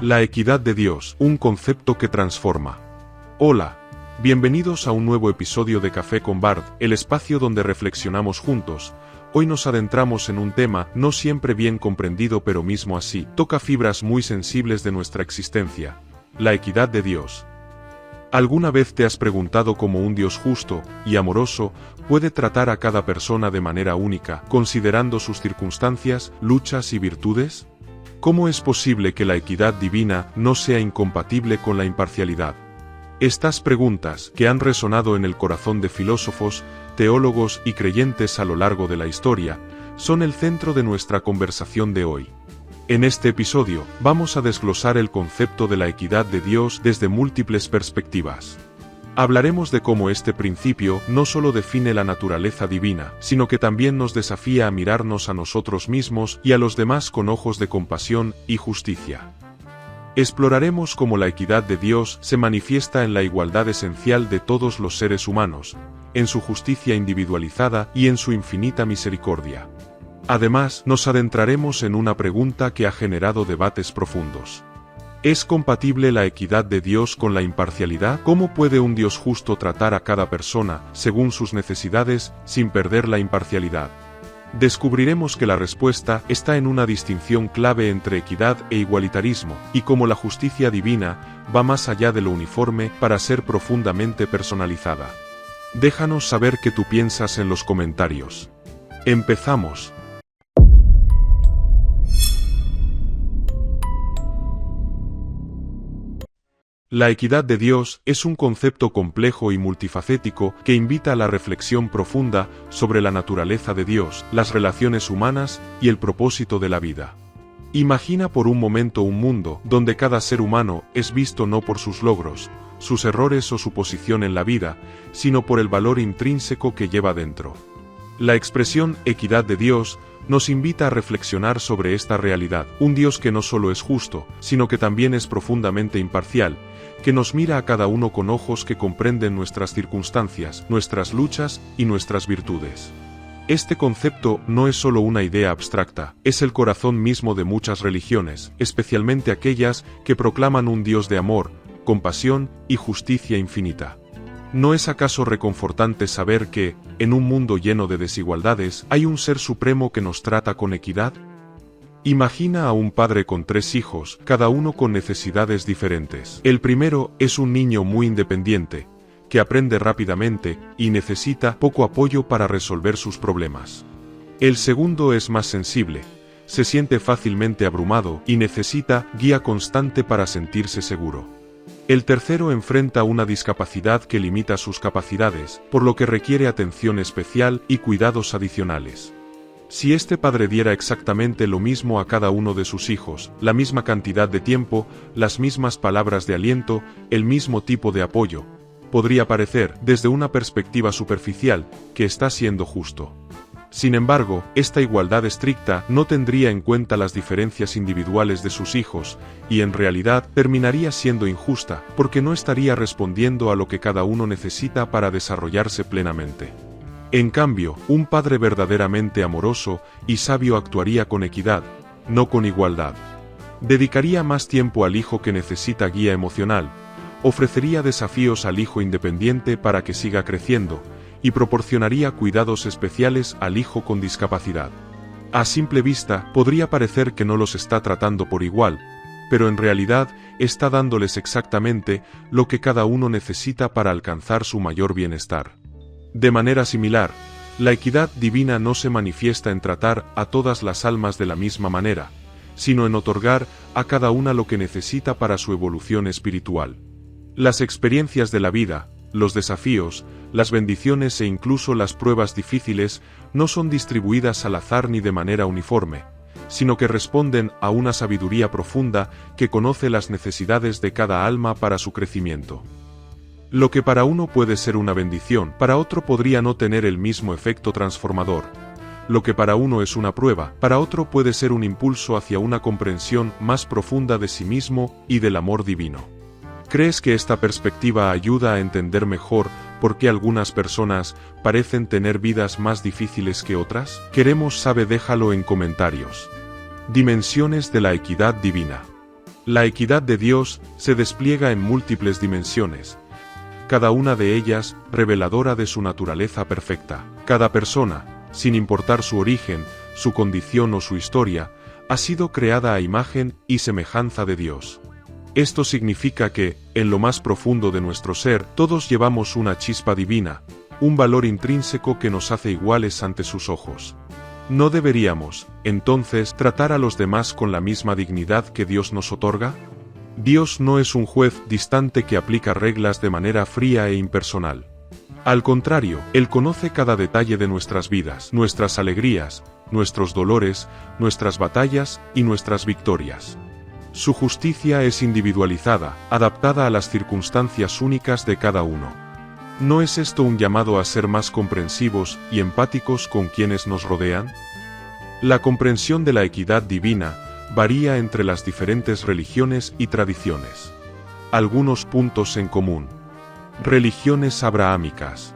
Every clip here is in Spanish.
La equidad de Dios, un concepto que transforma. Hola, bienvenidos a un nuevo episodio de Café con Bard, el espacio donde reflexionamos juntos. Hoy nos adentramos en un tema no siempre bien comprendido, pero mismo así toca fibras muy sensibles de nuestra existencia: la equidad de Dios. ¿Alguna vez te has preguntado cómo un Dios justo y amoroso puede tratar a cada persona de manera única, considerando sus circunstancias, luchas y virtudes? ¿Cómo es posible que la equidad divina no sea incompatible con la imparcialidad? Estas preguntas, que han resonado en el corazón de filósofos, teólogos y creyentes a lo largo de la historia, son el centro de nuestra conversación de hoy. En este episodio, vamos a desglosar el concepto de la equidad de Dios desde múltiples perspectivas. Hablaremos de cómo este principio no solo define la naturaleza divina, sino que también nos desafía a mirarnos a nosotros mismos y a los demás con ojos de compasión y justicia. Exploraremos cómo la equidad de Dios se manifiesta en la igualdad esencial de todos los seres humanos, en su justicia individualizada y en su infinita misericordia. Además, nos adentraremos en una pregunta que ha generado debates profundos. ¿Es compatible la equidad de Dios con la imparcialidad? ¿Cómo puede un Dios justo tratar a cada persona según sus necesidades sin perder la imparcialidad? Descubriremos que la respuesta está en una distinción clave entre equidad e igualitarismo, y cómo la justicia divina va más allá de lo uniforme para ser profundamente personalizada. Déjanos saber qué tú piensas en los comentarios. ¡Empezamos! La equidad de Dios es un concepto complejo y multifacético que invita a la reflexión profunda sobre la naturaleza de Dios, las relaciones humanas y el propósito de la vida. Imagina por un momento un mundo donde cada ser humano es visto no por sus logros, sus errores o su posición en la vida, sino por el valor intrínseco que lleva dentro. La expresión equidad de Dios nos invita a reflexionar sobre esta realidad, un Dios que no solo es justo, sino que también es profundamente imparcial, que nos mira a cada uno con ojos que comprenden nuestras circunstancias, nuestras luchas y nuestras virtudes. Este concepto no es solo una idea abstracta, es el corazón mismo de muchas religiones, especialmente aquellas que proclaman un Dios de amor, compasión y justicia infinita. ¿No es acaso reconfortante saber que, en un mundo lleno de desigualdades, hay un ser supremo que nos trata con equidad? Imagina a un padre con 3 hijos, cada uno con necesidades diferentes. El primero es un niño muy independiente, que aprende rápidamente y necesita poco apoyo para resolver sus problemas. El segundo es más sensible, se siente fácilmente abrumado y necesita guía constante para sentirse seguro. El tercero enfrenta una discapacidad que limita sus capacidades, por lo que requiere atención especial y cuidados adicionales. Si este padre diera exactamente lo mismo a cada uno de sus hijos, la misma cantidad de tiempo, las mismas palabras de aliento, el mismo tipo de apoyo, podría parecer, desde una perspectiva superficial, que está siendo justo. Sin embargo, esta igualdad estricta no tendría en cuenta las diferencias individuales de sus hijos, y en realidad terminaría siendo injusta, porque no estaría respondiendo a lo que cada uno necesita para desarrollarse plenamente. En cambio, un padre verdaderamente amoroso y sabio actuaría con equidad, no con igualdad. Dedicaría más tiempo al hijo que necesita guía emocional, ofrecería desafíos al hijo independiente para que siga creciendo, y proporcionaría cuidados especiales al hijo con discapacidad. A simple vista, podría parecer que no los está tratando por igual, pero en realidad está dándoles exactamente lo que cada uno necesita para alcanzar su mayor bienestar. De manera similar, la equidad divina no se manifiesta en tratar a todas las almas de la misma manera, sino en otorgar a cada una lo que necesita para su evolución espiritual. Las experiencias de la vida, los desafíos, las bendiciones e incluso las pruebas difíciles no son distribuidas al azar ni de manera uniforme, sino que responden a una sabiduría profunda que conoce las necesidades de cada alma para su crecimiento. Lo que para uno puede ser una bendición, para otro podría no tener el mismo efecto transformador. Lo que para uno es una prueba, para otro puede ser un impulso hacia una comprensión más profunda de sí mismo y del amor divino. ¿Crees que esta perspectiva ayuda a entender mejor por qué algunas personas parecen tener vidas más difíciles que otras? Queremos saber, déjalo en comentarios. Dimensiones de la equidad divina. La equidad de Dios se despliega en múltiples dimensiones, cada una de ellas reveladora de su naturaleza perfecta. Cada persona, sin importar su origen, su condición o su historia, ha sido creada a imagen y semejanza de Dios. Esto significa que, en lo más profundo de nuestro ser, todos llevamos una chispa divina, un valor intrínseco que nos hace iguales ante sus ojos. ¿No deberíamos, entonces, tratar a los demás con la misma dignidad que Dios nos otorga? Dios no es un juez distante que aplica reglas de manera fría e impersonal. Al contrario, Él conoce cada detalle de nuestras vidas, nuestras alegrías, nuestros dolores, nuestras batallas y nuestras victorias. Su justicia es individualizada, adaptada a las circunstancias únicas de cada uno. ¿No es esto un llamado a ser más comprensivos y empáticos con quienes nos rodean? La comprensión de la equidad divina varía entre las diferentes religiones y tradiciones. Algunos puntos en común. Religiones abrahámicas.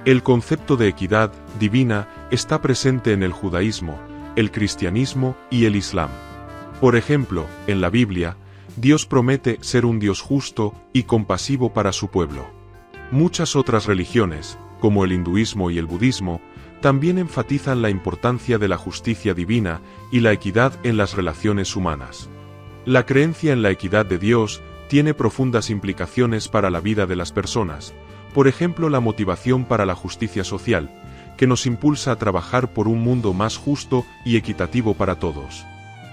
El concepto de equidad divina está presente en el judaísmo, el cristianismo y el islam. Por ejemplo, en la Biblia, Dios promete ser un Dios justo y compasivo para su pueblo. Muchas otras religiones, como el hinduismo y el budismo, también enfatizan la importancia de la justicia divina y la equidad en las relaciones humanas. La creencia en la equidad de Dios tiene profundas implicaciones para la vida de las personas, por ejemplo la motivación para la justicia social, que nos impulsa a trabajar por un mundo más justo y equitativo para todos.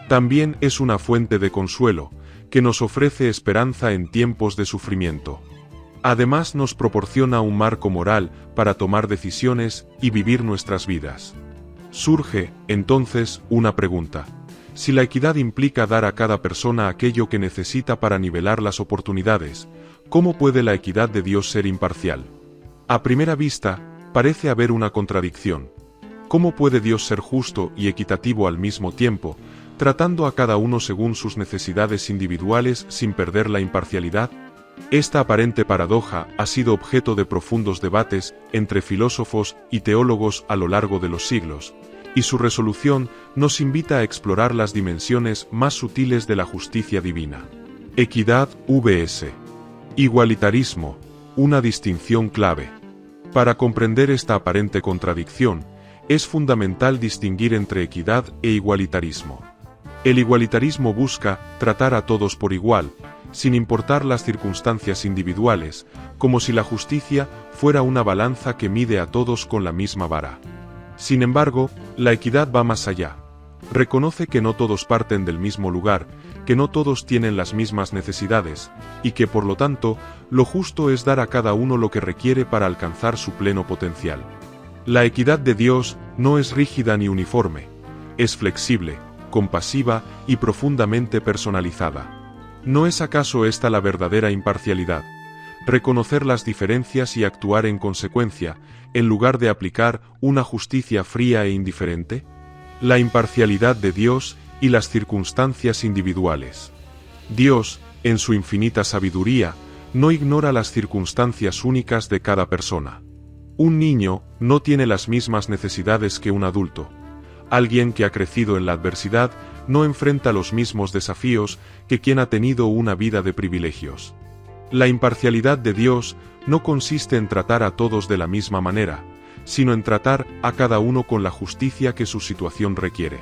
También es una fuente de consuelo, que nos ofrece esperanza en tiempos de sufrimiento. Además nos proporciona un marco moral para tomar decisiones y vivir nuestras vidas. Surge, entonces, una pregunta. Si la equidad implica dar a cada persona aquello que necesita para nivelar las oportunidades, ¿cómo puede la equidad de Dios ser imparcial? A primera vista, parece haber una contradicción. ¿Cómo puede Dios ser justo y equitativo al mismo tiempo, tratando a cada uno según sus necesidades individuales sin perder la imparcialidad? Esta aparente paradoja ha sido objeto de profundos debates entre filósofos y teólogos a lo largo de los siglos, y su resolución nos invita a explorar las dimensiones más sutiles de la justicia divina. Equidad vs. Igualitarismo, una distinción clave. Para comprender esta aparente contradicción, es fundamental distinguir entre equidad e igualitarismo. El igualitarismo busca tratar a todos por igual, sin importar las circunstancias individuales, como si la justicia fuera una balanza que mide a todos con la misma vara. Sin embargo, la equidad va más allá. Reconoce que no todos parten del mismo lugar, que no todos tienen las mismas necesidades, y que por lo tanto, lo justo es dar a cada uno lo que requiere para alcanzar su pleno potencial. La equidad de Dios no es rígida ni uniforme, es flexible, compasiva y profundamente personalizada. ¿No es acaso esta la verdadera imparcialidad? Reconocer las diferencias y actuar en consecuencia, en lugar de aplicar una justicia fría e indiferente. La imparcialidad de Dios y las circunstancias individuales. Dios, en su infinita sabiduría, no ignora las circunstancias únicas de cada persona. Un niño no tiene las mismas necesidades que un adulto. Alguien que ha crecido en la adversidad no enfrenta los mismos desafíos que quien ha tenido una vida de privilegios. La imparcialidad de Dios no consiste en tratar a todos de la misma manera, sino en tratar a cada uno con la justicia que su situación requiere.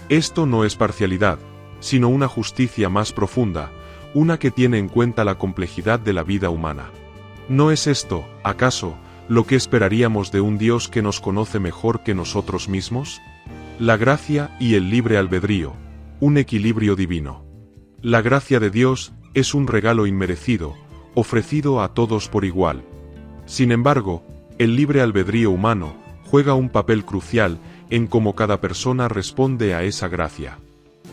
Esto no es parcialidad, sino una justicia más profunda, una que tiene en cuenta la complejidad de la vida humana. ¿No es esto, acaso, lo que esperaríamos de un Dios que nos conoce mejor que nosotros mismos? La gracia y el libre albedrío, un equilibrio divino. La gracia de Dios es un regalo inmerecido, ofrecido a todos por igual. Sin embargo, el libre albedrío humano juega un papel crucial en cómo cada persona responde a esa gracia.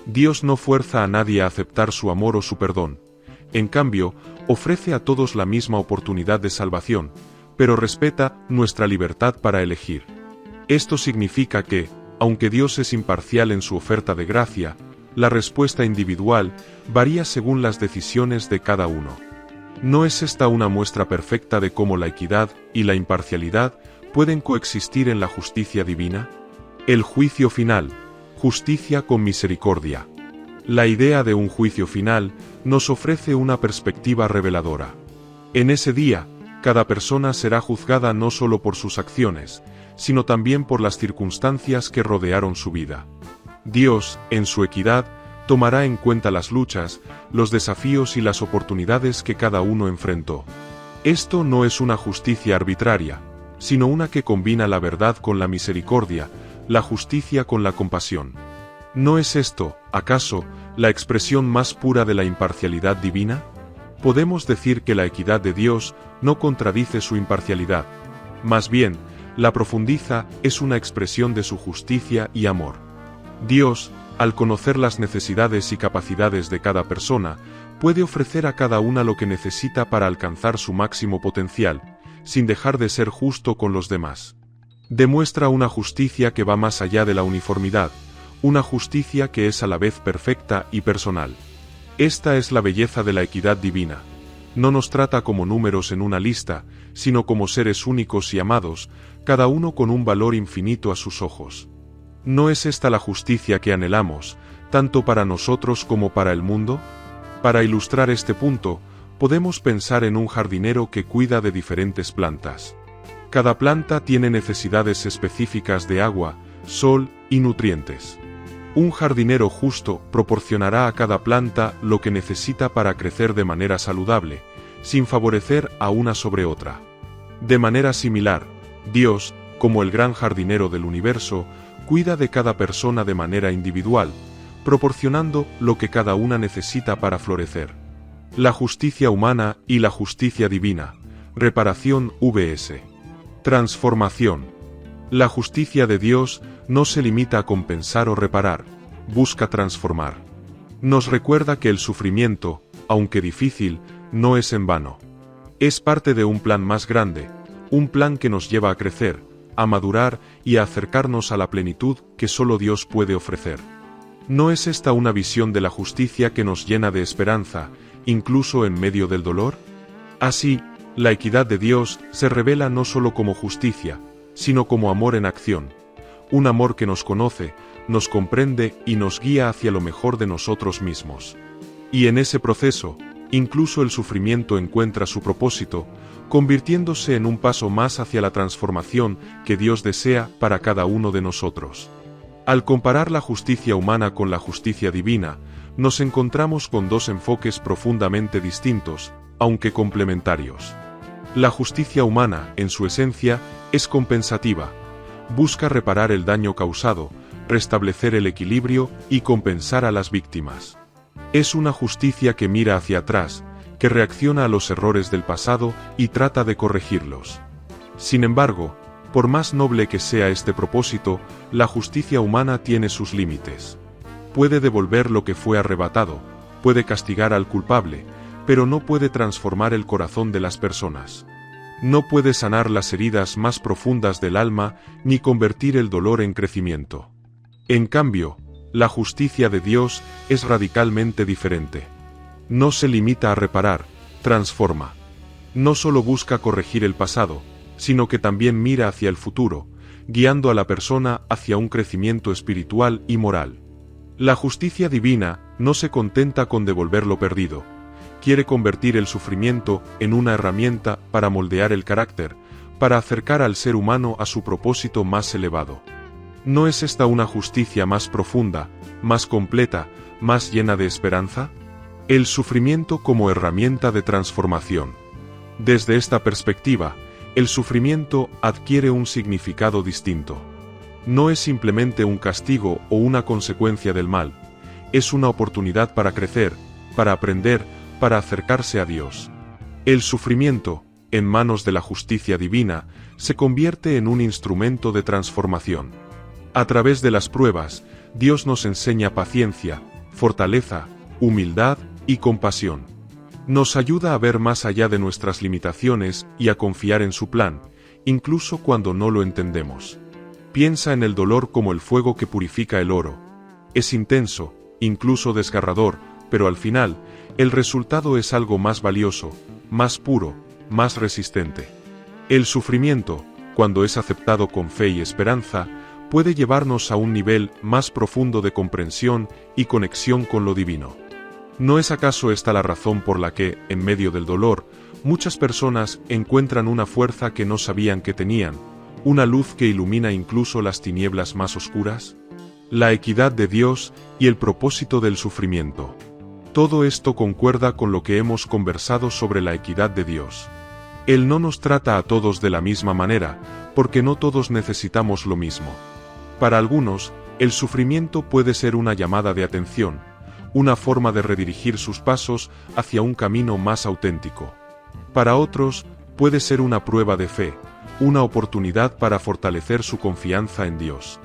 Dios no fuerza a nadie a aceptar su amor o su perdón. En cambio, ofrece a todos la misma oportunidad de salvación, pero respeta nuestra libertad para elegir. Esto significa que, aunque Dios es imparcial en su oferta de gracia, la respuesta individual varía según las decisiones de cada uno. ¿No es esta una muestra perfecta de cómo la equidad y la imparcialidad pueden coexistir en la justicia divina? El juicio final, justicia con misericordia. La idea de un juicio final nos ofrece una perspectiva reveladora. En ese día, cada persona será juzgada no solo por sus acciones, sino también por las circunstancias que rodearon su vida. Dios, en su equidad, tomará en cuenta las luchas, los desafíos y las oportunidades que cada uno enfrentó. Esto no es una justicia arbitraria, sino una que combina la verdad con la misericordia, la justicia con la compasión. ¿No es esto, acaso, la expresión más pura de la imparcialidad divina? Podemos decir que la equidad de Dios no contradice su imparcialidad. Más bien, la profundiza, es una expresión de su justicia y amor. Dios, al conocer las necesidades y capacidades de cada persona, puede ofrecer a cada una lo que necesita para alcanzar su máximo potencial, sin dejar de ser justo con los demás. Demuestra una justicia que va más allá de la uniformidad, una justicia que es a la vez perfecta y personal. Esta es la belleza de la equidad divina. No nos trata como números en una lista, sino como seres únicos y amados, cada uno con un valor infinito a sus ojos. ¿No es esta la justicia que anhelamos, tanto para nosotros como para el mundo? Para ilustrar este punto, podemos pensar en un jardinero que cuida de diferentes plantas. Cada planta tiene necesidades específicas de agua, sol y nutrientes. Un jardinero justo proporcionará a cada planta lo que necesita para crecer de manera saludable, sin favorecer a una sobre otra. De manera similar, Dios, como el gran jardinero del universo, cuida de cada persona de manera individual, proporcionando lo que cada una necesita para florecer. La justicia humana y la justicia divina. Reparación vs. Transformación. La justicia de Dios no se limita a compensar o reparar, busca transformar. Nos recuerda que el sufrimiento, aunque difícil, no es en vano. Es parte de un plan más grande, un plan que nos lleva a crecer, a madurar y a acercarnos a la plenitud que solo Dios puede ofrecer. ¿No es esta una visión de la justicia que nos llena de esperanza, incluso en medio del dolor? Así, la equidad de Dios se revela no solo como justicia, sino como amor en acción, un amor que nos conoce, nos comprende y nos guía hacia lo mejor de nosotros mismos. Y en ese proceso, incluso el sufrimiento encuentra su propósito, convirtiéndose en un paso más hacia la transformación que Dios desea para cada uno de nosotros. Al comparar la justicia humana con la justicia divina, nos encontramos con dos enfoques profundamente distintos, aunque complementarios. La justicia humana, en su esencia, es compensativa. Busca reparar el daño causado, restablecer el equilibrio y compensar a las víctimas. Es una justicia que mira hacia atrás, que reacciona a los errores del pasado y trata de corregirlos. Sin embargo, por más noble que sea este propósito, la justicia humana tiene sus límites. Puede devolver lo que fue arrebatado, puede castigar al culpable, pero no puede transformar el corazón de las personas. No puede sanar las heridas más profundas del alma, ni convertir el dolor en crecimiento. En cambio, la justicia de Dios es radicalmente diferente. No se limita a reparar, transforma. No solo busca corregir el pasado, sino que también mira hacia el futuro, guiando a la persona hacia un crecimiento espiritual y moral. La justicia divina no se contenta con devolver lo perdido. Quiere convertir el sufrimiento en una herramienta para moldear el carácter, para acercar al ser humano a su propósito más elevado. ¿No es esta una justicia más profunda, más completa, más llena de esperanza? El sufrimiento como herramienta de transformación. Desde esta perspectiva, el sufrimiento adquiere un significado distinto. No es simplemente un castigo o una consecuencia del mal, es una oportunidad para crecer, para aprender, para acercarse a Dios. El sufrimiento, en manos de la justicia divina, se convierte en un instrumento de transformación. A través de las pruebas, Dios nos enseña paciencia, fortaleza, humildad y compasión. Nos ayuda a ver más allá de nuestras limitaciones y a confiar en su plan, incluso cuando no lo entendemos. Piensa en el dolor como el fuego que purifica el oro. Es intenso, incluso desgarrador, pero al final, el resultado es algo más valioso, más puro, más resistente. El sufrimiento, cuando es aceptado con fe y esperanza, puede llevarnos a un nivel más profundo de comprensión y conexión con lo divino. ¿No es acaso esta la razón por la que, en medio del dolor, muchas personas encuentran una fuerza que no sabían que tenían, una luz que ilumina incluso las tinieblas más oscuras? La equidad de Dios y el propósito del sufrimiento. Todo esto concuerda con lo que hemos conversado sobre la equidad de Dios. Él no nos trata a todos de la misma manera, porque no todos necesitamos lo mismo. Para algunos, el sufrimiento puede ser una llamada de atención, una forma de redirigir sus pasos hacia un camino más auténtico. Para otros, puede ser una prueba de fe, una oportunidad para fortalecer su confianza en Dios.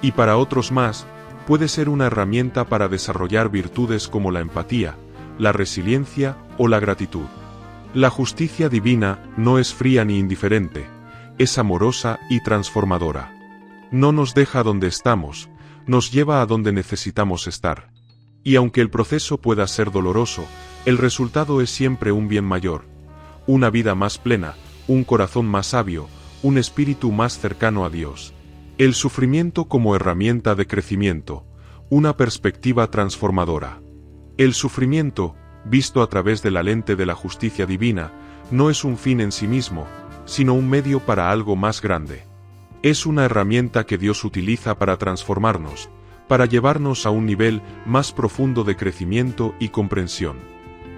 Y para otros más, puede ser una herramienta para desarrollar virtudes como la empatía, la resiliencia o la gratitud. La justicia divina no es fría ni indiferente, es amorosa y transformadora. No nos deja donde estamos, nos lleva a donde necesitamos estar. Y aunque el proceso pueda ser doloroso, el resultado es siempre un bien mayor, una vida más plena, un corazón más sabio, un espíritu más cercano a Dios. El sufrimiento como herramienta de crecimiento, una perspectiva transformadora. El sufrimiento, visto a través de la lente de la justicia divina, no es un fin en sí mismo, sino un medio para algo más grande. Es una herramienta que Dios utiliza para transformarnos, para llevarnos a un nivel más profundo de crecimiento y comprensión.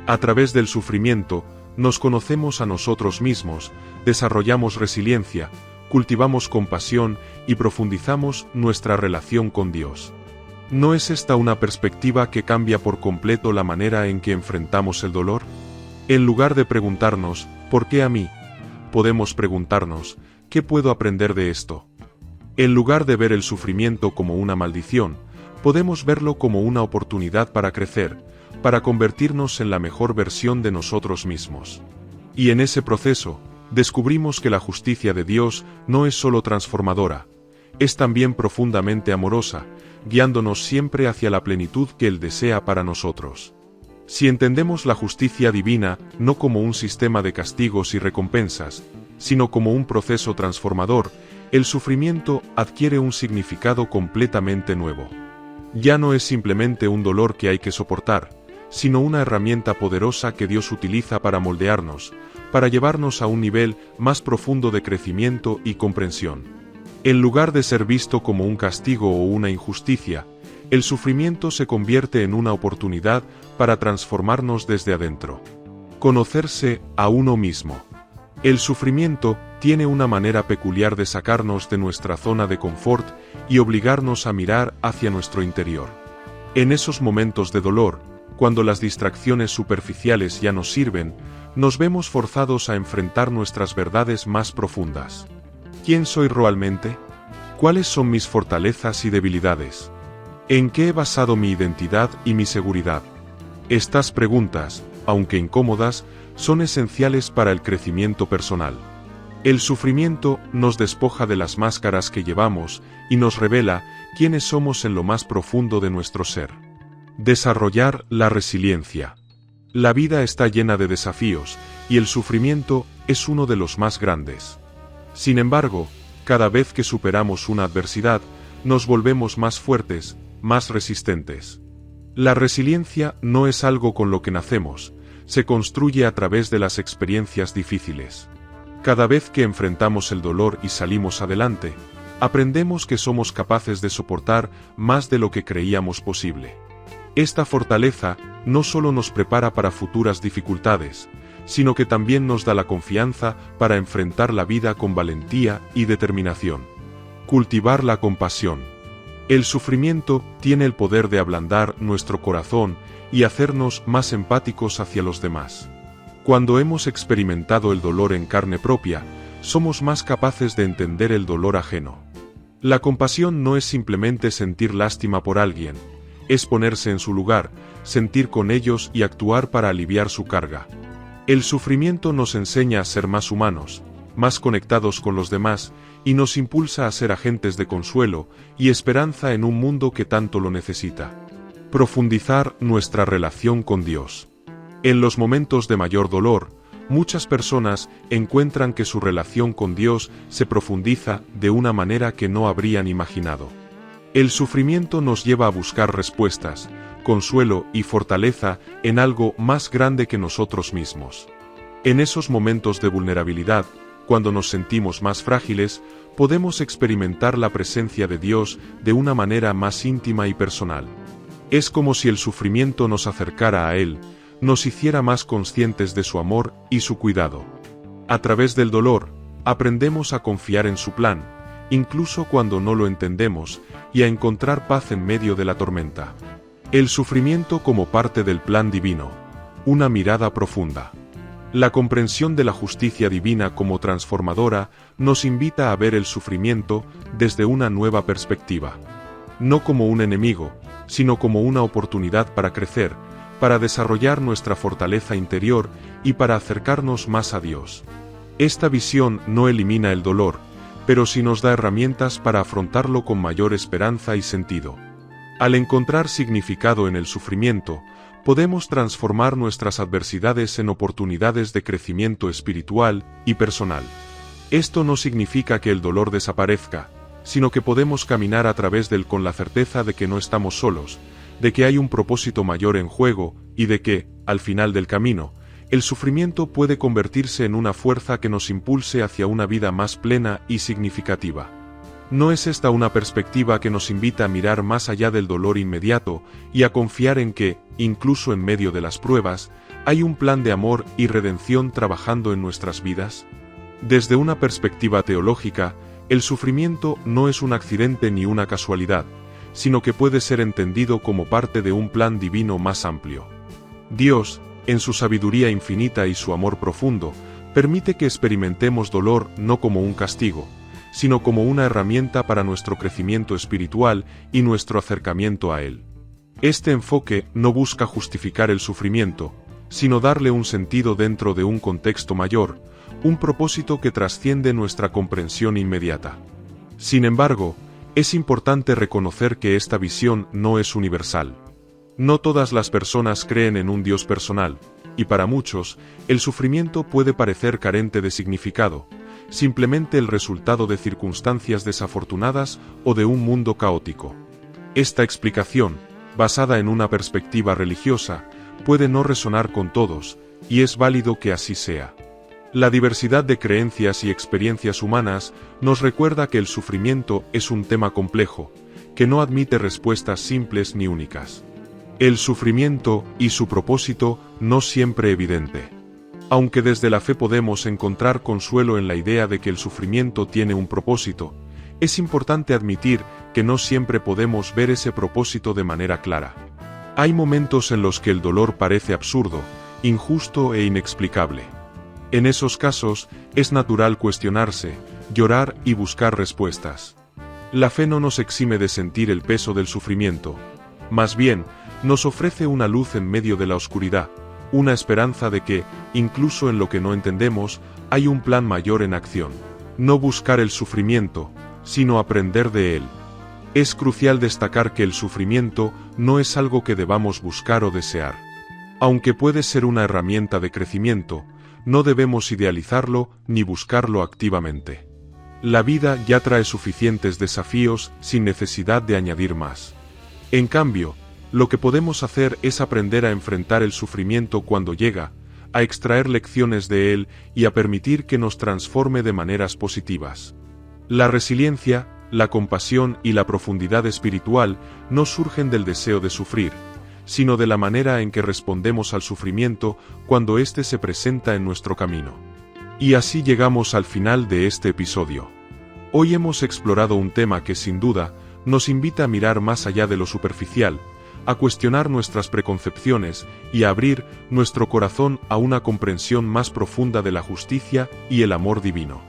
A través del sufrimiento, nos conocemos a nosotros mismos, desarrollamos resiliencia, cultivamos compasión y profundizamos nuestra relación con Dios. ¿No es esta una perspectiva que cambia por completo la manera en que enfrentamos el dolor? En lugar de preguntarnos, ¿por qué a mí?, podemos preguntarnos, ¿qué puedo aprender de esto? En lugar de ver el sufrimiento como una maldición, podemos verlo como una oportunidad para crecer, para convertirnos en la mejor versión de nosotros mismos. Y en ese proceso, descubrimos que la justicia de Dios no es solo transformadora, es también profundamente amorosa, guiándonos siempre hacia la plenitud que Él desea para nosotros. Si entendemos la justicia divina no como un sistema de castigos y recompensas, sino como un proceso transformador, el sufrimiento adquiere un significado completamente nuevo. Ya no es simplemente un dolor que hay que soportar, sino una herramienta poderosa que Dios utiliza para moldearnos, para llevarnos a un nivel más profundo de crecimiento y comprensión. En lugar de ser visto como un castigo o una injusticia, el sufrimiento se convierte en una oportunidad para transformarnos desde adentro. Conocerse a uno mismo. El sufrimiento tiene una manera peculiar de sacarnos de nuestra zona de confort y obligarnos a mirar hacia nuestro interior. En esos momentos de dolor, cuando las distracciones superficiales ya nos sirven, nos vemos forzados a enfrentar nuestras verdades más profundas. ¿Quién soy realmente? ¿Cuáles son mis fortalezas y debilidades? ¿En qué he basado mi identidad y mi seguridad? Estas preguntas, aunque incómodas, son esenciales para el crecimiento personal. El sufrimiento nos despoja de las máscaras que llevamos y nos revela quiénes somos en lo más profundo de nuestro ser. Desarrollar la resiliencia. La vida está llena de desafíos, y el sufrimiento es uno de los más grandes. Sin embargo, cada vez que superamos una adversidad, nos volvemos más fuertes, más resistentes. La resiliencia no es algo con lo que nacemos, se construye a través de las experiencias difíciles. Cada vez que enfrentamos el dolor y salimos adelante, aprendemos que somos capaces de soportar más de lo que creíamos posible. Esta fortaleza no solo nos prepara para futuras dificultades, sino que también nos da la confianza para enfrentar la vida con valentía y determinación. Cultivar la compasión. El sufrimiento tiene el poder de ablandar nuestro corazón y hacernos más empáticos hacia los demás. Cuando hemos experimentado el dolor en carne propia, somos más capaces de entender el dolor ajeno. La compasión no es simplemente sentir lástima por alguien, es ponerse en su lugar, sentir con ellos y actuar para aliviar su carga. El sufrimiento nos enseña a ser más humanos, más conectados con los demás, y nos impulsa a ser agentes de consuelo y esperanza en un mundo que tanto lo necesita. Profundizar nuestra relación con Dios. En los momentos de mayor dolor, Muchas personas encuentran que su relación con Dios se profundiza de una manera que no habrían imaginado. El sufrimiento nos lleva a buscar respuestas, consuelo y fortaleza en algo más grande que nosotros mismos. En esos momentos de vulnerabilidad, cuando nos sentimos más frágiles, podemos experimentar la presencia de Dios de una manera más íntima y personal. Es como si el sufrimiento nos acercara a Él, nos hiciera más conscientes de su amor y su cuidado. A través del dolor, aprendemos a confiar en su plan, incluso cuando no lo entendemos, y a encontrar paz en medio de la tormenta. El sufrimiento como parte del plan divino. Una mirada profunda. La comprensión de la justicia divina como transformadora nos invita a ver el sufrimiento desde una nueva perspectiva. No como un enemigo, sino como una oportunidad para crecer, para desarrollar nuestra fortaleza interior y para acercarnos más a Dios. Esta visión no elimina el dolor, pero sí nos da herramientas para afrontarlo con mayor esperanza y sentido. Al encontrar significado en el sufrimiento, podemos transformar nuestras adversidades en oportunidades de crecimiento espiritual y personal. Esto no significa que el dolor desaparezca, sino que podemos caminar a través del con la certeza de que no estamos solos, de que hay un propósito mayor en juego, y de que, al final del camino, el sufrimiento puede convertirse en una fuerza que nos impulse hacia una vida más plena y significativa. ¿No es esta una perspectiva que nos invita a mirar más allá del dolor inmediato y a confiar en que, incluso en medio de las pruebas, hay un plan de amor y redención trabajando en nuestras vidas? Desde una perspectiva teológica, el sufrimiento no es un accidente ni una casualidad, sino que puede ser entendido como parte de un plan divino más amplio. Dios, en su sabiduría infinita y su amor profundo, permite que experimentemos dolor no como un castigo, sino como una herramienta para nuestro crecimiento espiritual y nuestro acercamiento a Él. Este enfoque no busca justificar el sufrimiento, sino darle un sentido dentro de un contexto mayor, un propósito que trasciende nuestra comprensión inmediata. Sin embargo, es importante reconocer que esta visión no es universal. No todas las personas creen en un Dios personal, y para muchos, el sufrimiento puede parecer carente de significado, simplemente el resultado de circunstancias desafortunadas o de un mundo caótico. Esta explicación, basada en una perspectiva religiosa, puede no resonar con todos, y es válido que así sea. La diversidad de creencias y experiencias humanas nos recuerda que el sufrimiento es un tema complejo, que no admite respuestas simples ni únicas. El sufrimiento y su propósito no siempre evidente. Aunque desde la fe podemos encontrar consuelo en la idea de que el sufrimiento tiene un propósito, es importante admitir que no siempre podemos ver ese propósito de manera clara. Hay momentos en los que el dolor parece absurdo, injusto e inexplicable. En esos casos, es natural cuestionarse, llorar y buscar respuestas. La fe no nos exime de sentir el peso del sufrimiento. Más bien, nos ofrece una luz en medio de la oscuridad, una esperanza de que, incluso en lo que no entendemos, hay un plan mayor en acción. No buscar el sufrimiento, sino aprender de él. Es crucial destacar que el sufrimiento no es algo que debamos buscar o desear. Aunque puede ser una herramienta de crecimiento, no debemos idealizarlo ni buscarlo activamente. La vida ya trae suficientes desafíos sin necesidad de añadir más. En cambio, lo que podemos hacer es aprender a enfrentar el sufrimiento cuando llega, a extraer lecciones de él y a permitir que nos transforme de maneras positivas. La resiliencia, la compasión y la profundidad espiritual no surgen del deseo de sufrir, sino de la manera en que respondemos al sufrimiento cuando éste se presenta en nuestro camino. Y así llegamos al final de este episodio. Hoy hemos explorado un tema que sin duda nos invita a mirar más allá de lo superficial, a cuestionar nuestras preconcepciones y a abrir nuestro corazón a una comprensión más profunda de la justicia y el amor divino.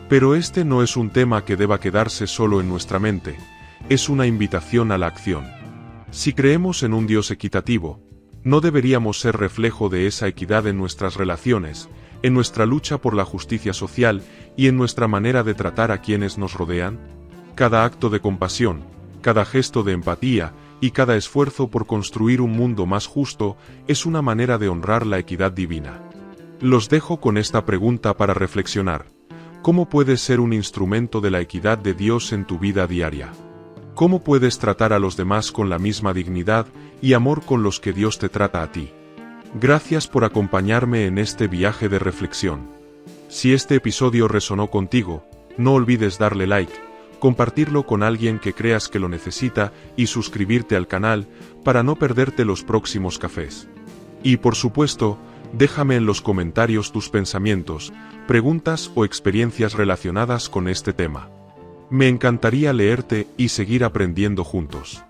Pero este no es un tema que deba quedarse solo en nuestra mente, es una invitación a la acción. Si creemos en un Dios equitativo, ¿no deberíamos ser reflejo de esa equidad en nuestras relaciones, en nuestra lucha por la justicia social y en nuestra manera de tratar a quienes nos rodean? Cada acto de compasión, cada gesto de empatía y cada esfuerzo por construir un mundo más justo es una manera de honrar la equidad divina. Los dejo con esta pregunta para reflexionar. ¿Cómo puedes ser un instrumento de la equidad de Dios en tu vida diaria? ¿Cómo puedes tratar a los demás con la misma dignidad y amor con los que Dios te trata a ti? Gracias por acompañarme en este viaje de reflexión. Si este episodio resonó contigo, no olvides darle like, compartirlo con alguien que creas que lo necesita y suscribirte al canal para no perderte los próximos cafés. Y por supuesto, déjame en los comentarios tus pensamientos, preguntas o experiencias relacionadas con este tema. Me encantaría leerte y seguir aprendiendo juntos.